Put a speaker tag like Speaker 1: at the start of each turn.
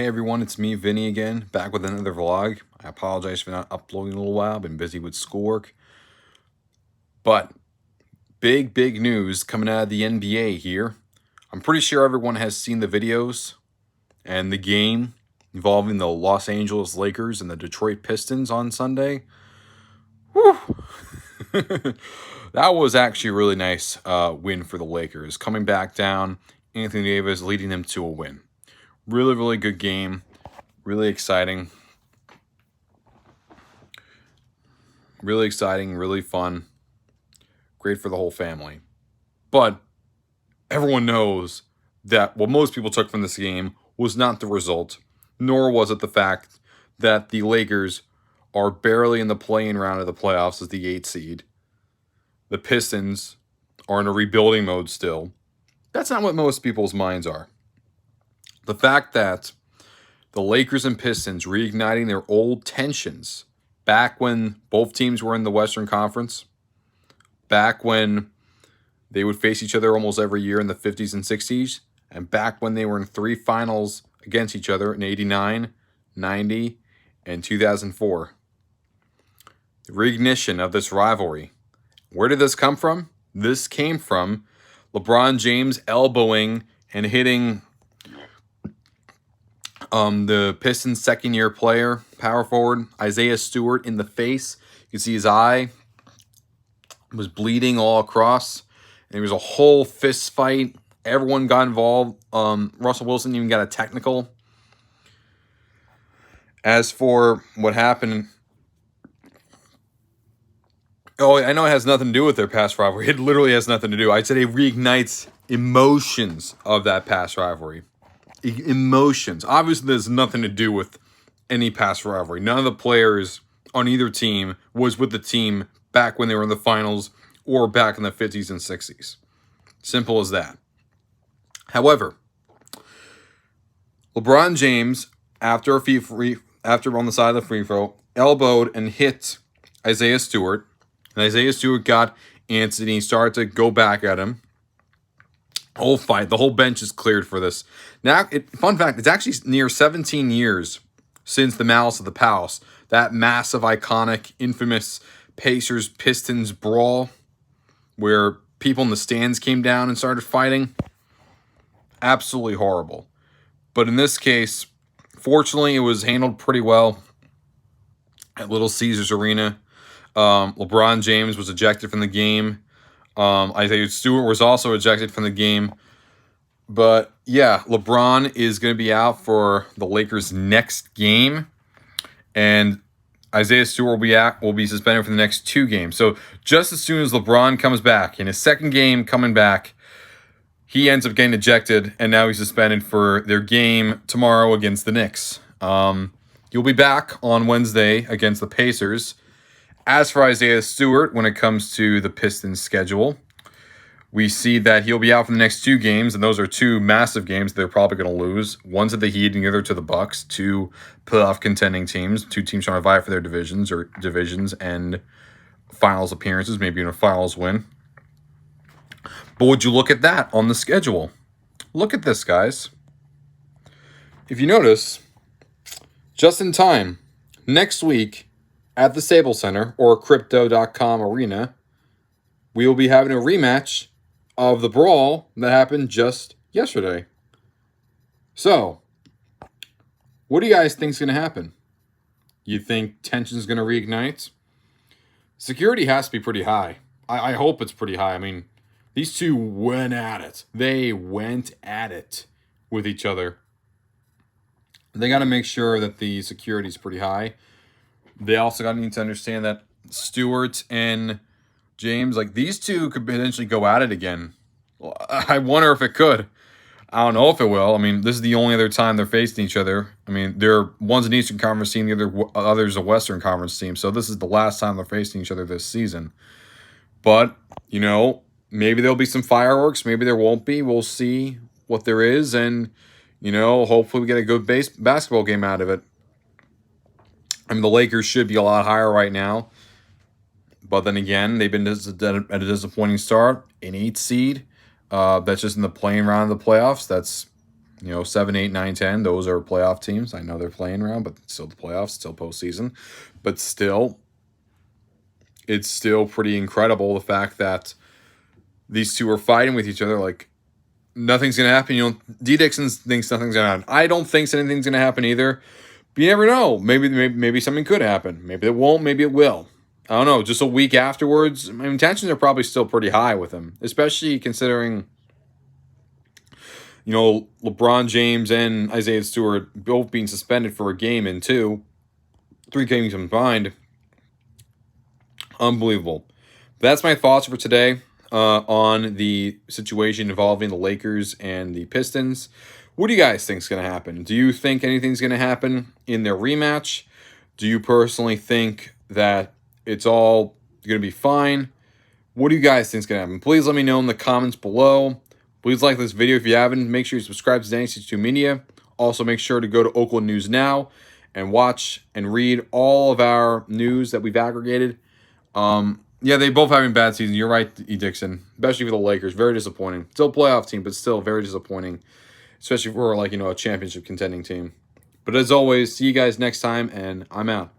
Speaker 1: Hey everyone, it's me, Vinny again, back with another vlog. I apologize for not uploading in a little while. I've been busy with schoolwork. But big news coming out of the NBA here. I'm pretty sure everyone has seen the videos and the game involving the Los Angeles Lakers and the Detroit Pistons on Sunday. Whew. That was actually a really nice win for the Lakers. Coming back down, Anthony Davis leading them to a win. Really good game. Really exciting. Really fun. Great for the whole family. But everyone knows that what most people took from this game was not the result, nor was it the fact that the Lakers are barely in the play-in round of the playoffs as the 8th seed. The Pistons are in a rebuilding mode still. That's not what most people's minds are. The fact that the Lakers and Pistons reigniting their old tensions back when both teams were in the Western Conference, back when they would face each other almost every year in the 50s and 60s, and back when they were in 3 finals against each other in 89, 90, and 2004. The reignition of this rivalry. Where did this come from? This came from LeBron James elbowing and hitting the Pistons' second-year player, power forward, Isaiah Stewart, in the face. You can see his eye was bleeding all across. And there was a whole fist fight. Everyone got involved. Russell Wilson even got a technical. As for what happened, I know it has nothing to do with their past rivalry. It literally has nothing to do. I said it reignites emotions of that past rivalry. Emotions. Obviously, there's nothing to do with any past rivalry. None of the players on either team was with the team back when they were in the finals or back in the 50s and 60s. Simple as that. However, LeBron James, after on the side of the free throw, elbowed and hit Isaiah Stewart. And Isaiah Stewart got antsy and he started to go back at him. Whole fight. The whole bench is cleared for this. Now, fun fact, it's actually near 17 years since the Malice of the Palace. That massive, iconic, infamous Pacers-Pistons brawl where people in the stands came down and started fighting. Absolutely horrible. But in this case, fortunately, it was handled pretty well at Little Caesars Arena. LeBron James was ejected from the game. Isaiah Stewart was also ejected from the game. But yeah, LeBron is going to be out for the Lakers' next game. And Isaiah Stewart will be suspended for the next 2 games. So just as soon as LeBron comes back, in his second game coming back, he ends up getting ejected, and now he's suspended for their game tomorrow against the Knicks. He'll be back on Wednesday against the Pacers. As for Isaiah Stewart, when it comes to the Pistons' schedule, we see that he'll be out for the next 2 games, and those are 2 massive games they're probably going to lose. One's to the Heat and the other to the Bucks, 2 playoff contending teams, 2 teams trying to vie for their divisions and finals appearances, maybe even a finals win. But would you look at that on the schedule? Look at this, guys. If you notice, just in time, next week at the Staples Center or Crypto.com Arena, we will be having a rematch of the Brawl that happened just yesterday. So, what do you guys think is going to happen? You think tension is going to reignite? Security has to be pretty high. I hope it's pretty high. I mean, these two went at it. They went at it with each other. They got to make sure that the security is pretty high. They also got to need to understand that Stewart and James, like, these two could potentially go at it again. I wonder if it could. I don't know if it will. I mean, this is the only other time they're facing each other. I mean, one's an Eastern Conference team, the other's a Western Conference team. So this is the last time they're facing each other this season. But, maybe there'll be some fireworks. Maybe there won't be. We'll see what there is. And, hopefully we get a good basketball game out of it. I mean, the Lakers should be a lot higher right now. But then again, they've been at a disappointing start. An 8th seed. That's just in the playing round of the playoffs. That's You know, 7, 8, 9, 10. Those are playoff teams. I know they're playing around, but still the playoffs, still postseason. But still, it's still pretty incredible the fact that these two are fighting with each other. Like, nothing's going to happen. You know, D. Dixon thinks nothing's going to happen. I don't think anything's going to happen either. But you never know. Maybe something could happen. Maybe it won't. Maybe it will. I don't know. Just a week afterwards, my intentions are probably still pretty high with him, especially considering, you know, LeBron James and Isaiah Stewart both being suspended for a game and 3 games combined. Unbelievable. That's my thoughts for today on the situation involving the Lakers and the Pistons. What do you guys think is going to happen? Do you think anything's going to happen in their rematch? Do you personally think that it's all going to be fine? What do you guys think is going to happen? Please let me know in the comments below. Please like this video if you haven't. Make sure you subscribe to Dynasty 2 Media. Also, make sure to go to Oakland News Now and watch and read all of our news that we've aggregated. Yeah, they both having bad seasons. You're right, E. Dixon. Especially for the Lakers. Very disappointing. Still a playoff team, but still very disappointing. Especially for, like, you know, a championship contending team. But as always, see you guys next time, and I'm out.